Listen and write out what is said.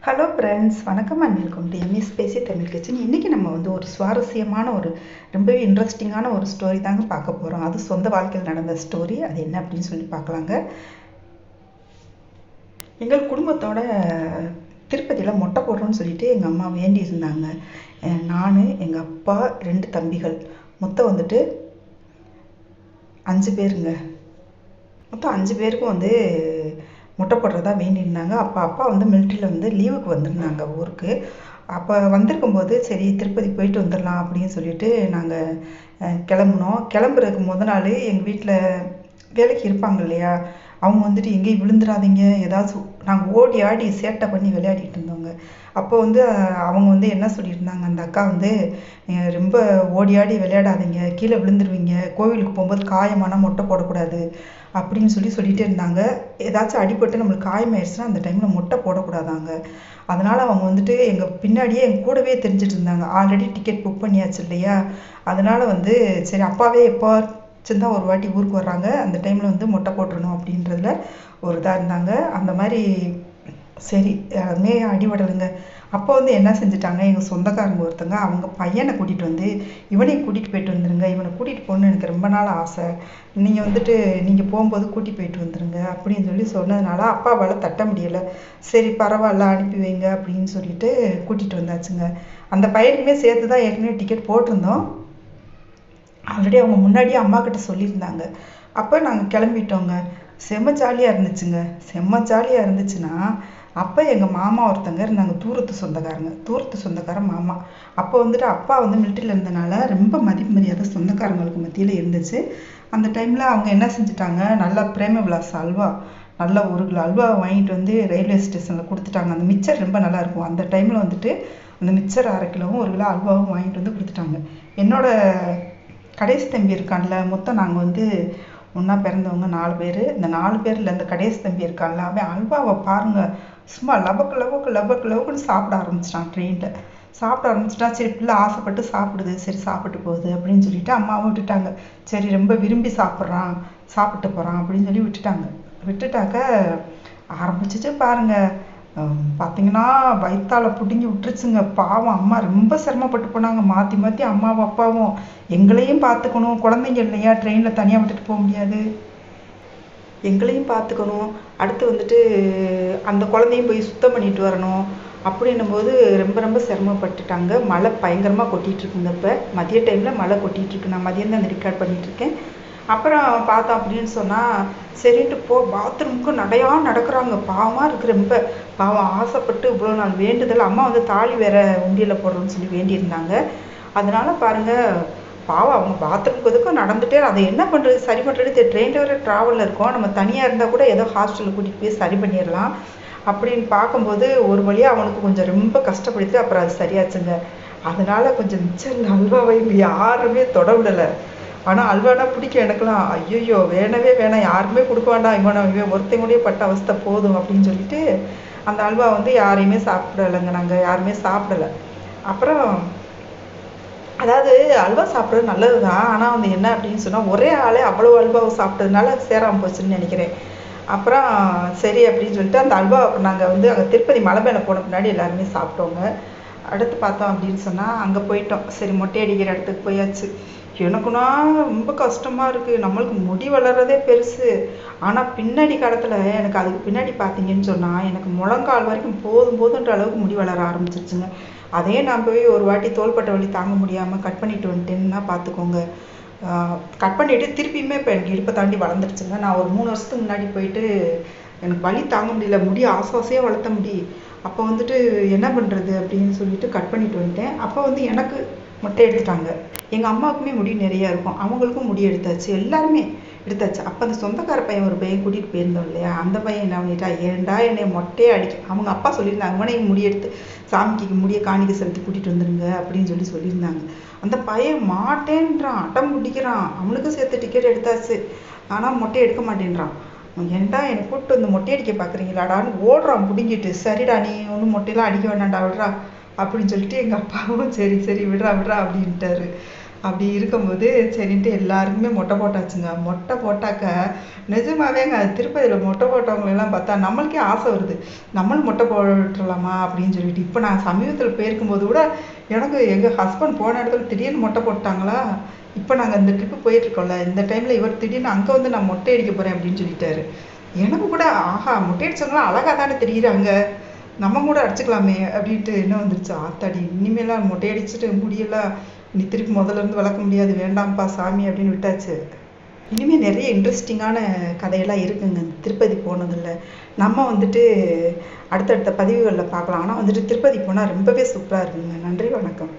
Hello friends, வணக்கம் and welcome to MS பேசி Tamil kitchen. இன்றைக்கி நம்ம ஒரு சுவாரஸ்யமான ரொம்பவே இன்ட்ரெஸ்டிங்கான ஒரு ஸ்டோரி தாங்க பார்க்க போகிறோம். அது சொந்த வாழ்க்கையில் நடந்த ஸ்டோரி. அது என்ன அப்படின்னு சொல்லி பார்க்கலாங்க. எங்கள் குடும்பத்தோட திருப்பதியில் மொட்டை போடுறோன்னு சொல்லிட்டு எங்கள் அம்மா வேண்டி இருந்தாங்க. நான், எங்கள் அப்பா, 2 தம்பிகள், மொத்தம் 5 பேருங்க. மொத்தம் 5 பேருக்கும் முட்டை போடுறதா வேண்டியிருந்தாங்க. அப்பா மிலிட்ரியில் லீவுக்கு வந்திருந்தாங்க ஊருக்கு. அப்போ வந்திருக்கும்போது சரி திருப்பதி போயிட்டு வந்துடலாம் அப்படின்னு சொல்லிட்டு நாங்கள் கிளம்புனோம். கிளம்புறதுக்கு நாள் எங்கள் வீட்டில் வேலைக்கு இருப்பாங்க இல்லையா, அவங்க எங்கேயும் விழுந்துடாதீங்க, ஏதாச்சும் நாங்கள் ஓடி ஆடி சேட்டை பண்ணி விளையாடிட்டு இருந்தோங்க. அப்போ அவங்க என்ன சொல்லியிருந்தாங்க, அந்த அக்கா ரொம்ப ஓடி ஆடி விளையாடாதீங்க, கீழே விழுந்துருவீங்க, கோவிலுக்கு போகும்போது காயமான மொட்டை போடக்கூடாது அப்படின்னு சொல்லிகிட்டே இருந்தாங்க. ஏதாச்சும் அடிபட்டு நம்மளுக்கு காயமாயிடுச்சுன்னா அந்த டைமில் மொட்டை போடக்கூடாதாங்க. அதனால் அவங்க எங்கள் பின்னாடியே எங்கள் கூடவே தெரிஞ்சிட்டு இருந்தாங்க. ஆல்ரெடி டிக்கெட் புக் பண்ணியாச்சு இல்லையா, அதனால் சரி அப்பாவே எப்போ சின்ன ஒரு வாட்டி ஊருக்கு வர்றாங்க, அந்த டைமில் மொட்டை போட்டுடணும் அப்படின்றதுல ஒரு இதாக இருந்தாங்க. அந்த மாதிரி சரி மே அடிபடலைங்க. அப்போ என்ன செஞ்சுட்டாங்க, எங்கள் சொந்தக்காரங்க ஒருத்தங்க அவங்க பையனை கூட்டிகிட்டு இவனையும் கூட்டிகிட்டு போயிட்டு வந்துடுங்க, இவனை கூட்டிகிட்டு போகணுன்னு எனக்கு ரொம்ப நாள் ஆசை, நீங்கள் போகும்போது கூட்டிகிட்டு போயிட்டு வந்துடுங்க அப்படின்னு சொன்னதுனால அப்பாவால் தட்ட முடியலை. சரி பரவாயில்ல அனுப்பி வைங்க அப்படின்னு சொல்லிட்டு கூட்டிகிட்டு வந்தாச்சுங்க. அந்த பையனுக்குமே சேர்த்து தான் ஏற்கனவே டிக்கெட் போட்டிருந்தோம். ஆல்ரெடி அவங்க முன்னாடியே அம்மா கிட்ட சொல்லியிருந்தாங்க. அப்போ நாங்கள் கிளம்பிட்டோங்க. செம்ம ஜாலியாக இருந்துச்சுங்க. செம்ம ஜாலியாக இருந்துச்சுன்னா, அப்போ எங்கள் மாமா ஒருத்தங்க இருந்தாங்க, தூரத்து சொந்தக்கார மாமா. அப்போ அப்பா மிலிட்ரியில் இருந்தனால ரொம்ப மதிப்பு மரியாதை சொந்தக்காரங்களுக்கு மத்தியில் இருந்துச்சு. அந்த டைமில் அவங்க என்ன செஞ்சுட்டாங்க, நல்லா பிரேம விலாஸ் அல்வா, நல்லா 1 கிலோ அல்வா வாங்கிட்டு ரயில்வே ஸ்டேஷனில் கொடுத்துட்டாங்க. அந்த மிக்சர் ரொம்ப நல்லாயிருக்கும். அந்த டைமில் அந்த மிக்சர் 1/2 கிலோவும் 1 கிலோ அல்வாவும் வாங்கிட்டு கொடுத்துட்டாங்க. என்னோட கடைசி தம்பி இருக்கான்ல, மொத்தம் நாங்கள் ஒன்றா பிறந்தவங்க 4 பேர். இந்த 4 பேரில் இந்த கடைசி தம்பி இருக்கான்ல, அவன் அல்வாவை பாருங்கள் சும்மா லபக்குன்னு சாப்பிட ஆரம்பிச்சிட்டான். ட்ரெயினில் சாப்பிட ஆரம்பிச்சிட்டா. சரி பிள்ளை ஆசைப்பட்டு சாப்பிடுது, சரி சாப்பிட்டு போகுது அப்படின்னு சொல்லிட்டு அம்மாவும் விட்டுட்டாங்க. சரி ரொம்ப விரும்பி சாப்பிட்டு போகிறான் அப்படின்னு சொல்லி விட்டுட்டாக்க ஆரம்பிச்சிச்சு பாருங்கள். பார்த்தீங்கன்னா வயிற்றால பிடுங்கி விட்டுருச்சுங்க. பாவம் அம்மா ரொம்ப சிரமப்பட்டு போனாங்க. மாற்றி அம்மாவும் அப்பாவும் எங்களையும் பார்த்துக்கணும், குழந்தைங்க இல்லையா, ட்ரெயினில் தனியாக விட்டுட்டு போக முடியாது, எங்களையும் பார்த்துக்கணும், அடுத்து அந்த குழந்தையும் போய் சுத்தம் பண்ணிட்டு வரணும். அப்படின்னும் போது ரொம்ப சிரமப்பட்டுட்டாங்க. மழை பயங்கரமாக கொட்டிகிட்ருக்குங்க. இப்போ மதிய டைமில் மழை கொட்டிகிட்ருக்கு. நான் மதியம் தான் ரெக்கார்ட் பண்ணிகிட்ருக்கேன். அப்புறம் பார்த்தோம் அப்படின்னு சொன்னால் சரின்ட்டு பாத்ரூமுக்கு நடக்கிறாங்க. பாவமாக இருக்குது ரொம்ப. பாவம் ஆசைப்பட்டு இவ்வளோ நாள் வேண்டுதல். அம்மா தாலி வேற உண்டியில் போடுறோன்னு சொல்லி வேண்டியிருந்தாங்க. அதனால பாருங்கள், பாவம் அவங்க பாத்ரூமுக்கு எதுக்கும் நடந்துகிட்டே அதை என்ன பண்ணுறது, சரி பண்ணுறது, ட்ரெயினில் வேறு ட்ராவலில் இருக்கோம், நம்ம தனியாக இருந்தால் கூட ஏதோ ஹாஸ்டலில் கூட்டிகிட்டு போய் சரி பண்ணிடலாம் அப்படின்னு பார்க்கும்போது ஒரு வழியாக அவனுக்கு கொஞ்சம் ரொம்ப கஷ்டப்படுத்தி அப்புறம் அது சரியாச்சுங்க. அதனால் கொஞ்சம் மிச்சம் அல்வாவை யாருமே தொட விடலை. ஆனால் அல்வானா பிடிக்கும் எனக்குலாம். ஐயோ வேணவே வேணாம், யாருமே கொடுக்க வேண்டாம், இவன் ஒருத்தங்களுடைய பட்ட அவஸ்தை போதும் அப்படின்னு சொல்லிட்டு அந்த அல்வா யாரையுமே சாப்பிடலைங்க. நாங்கள் யாருமே சாப்பிடலை. அப்புறம் அதாவது அல்வா சாப்பிட்றது நல்லது தான். ஆனால் என்ன அப்படின்னு சொன்னால் ஒரே ஆளே அவ்வளோ அல்வாவை சாப்பிட்டதுனால சேராமல் போச்சுன்னு நினைக்கிறேன். அப்புறம் சரி அப்படின்னு சொல்லிட்டு அந்த அல்வா நாங்கள் அங்கே திருப்பதி மலை மேலே போன பின்னாடி எல்லாருமே சாப்பிட்டோங்க. அடுத்து பார்த்தோம் அப்படின்னு சொன்னால் அங்கே போயிட்டோம். சரி மொட்டை அடிக்கிற இடத்துக்கு போயாச்சு. எனக்குன்னா ரொம்ப கஷ்டமாக இருக்குது. நம்மளுக்கு முடி வளர்கிறதே பெருசு. ஆனால் பின்னாடி காலத்தில் எனக்கு அதுக்கு பின்னாடி பார்த்தீங்கன்னு சொன்னால் எனக்கு முழங்கால் வரைக்கும் போதுன்ற அளவுக்கு முடி வளர ஆரம்பிச்சிருச்சுங்க. அதே நான் போய் ஒரு வாட்டி தோள்பட்டை வலி தாங்க முடியாமல் கட் பண்ணிட்டு வந்துட்டேன்னா பார்த்துக்கோங்க. கட் பண்ணிவிட்டு திருப்பியுமே இப்போ எனக்கு இடுப்பை தாண்டி வளர்ந்துருச்சுங்க. நான் ஒரு 3 வருஷத்துக்கு முன்னாடி போயிட்டு எனக்கு வலி தாங்க முடியல, முடி ஆசையாக வளர்த்த முடி. அப்போ என்ன பண்ணுறது அப்படின்னு சொல்லிட்டு கட் பண்ணிட்டு வந்துட்டேன். அப்போ எனக்கு மொட்டை எடுத்துட்டாங்க. எங்கள் அம்மாவுக்குமே முடி நிறையா இருக்கும், அவங்களுக்கும் முடி எடுத்தாச்சு, எல்லாருமே எடுத்தாச்சு. அப்போ அந்த சொந்தக்கார பையன் ஒரு பையன் கூட்டிகிட்டு போயிருந்தோம் இல்லையா, அந்த பையன் என்ன பண்ணிட்டா, ஏன்டா என்னை மொட்டையே அவங்க அப்பா சொல்லியிருந்தாங்க, அவனையும் முடி எடுத்து சாமிக்கு முடியை காணிக்க செலுத்தி கூட்டிகிட்டு வந்துடுங்க அப்படின்னு சொல்லியிருந்தாங்க. அந்த பையன் மாட்டேன்றான், அடம் பிடிக்கிறான். அவனுக்கும் சேர்த்து டிக்கெட் எடுத்தாச்சு, ஆனால் மொட்டை எடுக்க மாட்டேன்றான். ஏன்டா என்னை கூப்பிட்டு வந்து மொட்டை அடிக்க பார்க்குறீங்களாடான்னு ஓடுறான் பிடுங்கிட்டு. சரிடா நீ ஒன்றும் மொட்டையெல்லாம் அடிக்க வேண்டாம்டா விடுறா அப்படின்னு சொல்லிட்டு எங்கள் அப்பாவும் சரி விடுறா அப்படின்ட்டாரு. அப்படி இருக்கும்போது சரின்ட்டு எல்லாருக்குமே மொட்டை போட்டாச்சுங்க. மொட்டை போட்டாக்க நிஜமாவேங்க அது திருப்பதியில் மொட்டை போட்டவங்களெல்லாம் பார்த்தா நம்மளுக்கே ஆசை வருது. நம்மளும் மொட்டை போட்டுடலாமா அப்படின்னு சொல்லிட்டு. இப்போ நான் சமீபத்தில் போயிருக்கும்போது கூட எனக்கு எங்கள் ஹஸ்பண்ட் போன இடத்துல திடீர்னு மொட்டை போட்டாங்களா. இப்போ நாங்கள் இந்த ட்ரிப்பு போயிட்டுருக்கோம்ல, இந்த டைமில் இவர் திடீர்னு அங்கே வந்து நான் மொட்டை அடிக்க போகிறேன் அப்படின்னு சொல்லிட்டாரு. எனக்கு கூட ஆஹா மொட்டை அடிச்சவங்களாம் அழகாக தானே தெரியுறாங்க, நம்ம கூட அடிச்சுக்கலாமே அப்படின்ட்டு என்ன வந்துருச்சு. ஆத்தாடி இனிமேலாம் மொட்டை அடிச்சுட்டு முடியெல்லாம் நீ திருப்பி முதல்ல இருந்து வளர்க்க முடியாது, வேண்டாம்ப்பா சாமி அப்படின்னு விட்டாச்சு. இனிமேல் நிறைய இன்ட்ரெஸ்டிங்கான கதையெல்லாம் இருக்குங்க இந்த திருப்பதி போனதில். நம்ம வந்துட்டு அடுத்தடுத்த பதிவுகளில் பார்க்கலாம். ஆனால் வந்துட்டு திருப்பதி போனால் ரொம்பவே சூப்பராக இருக்குங்க. நன்றி, வணக்கம்.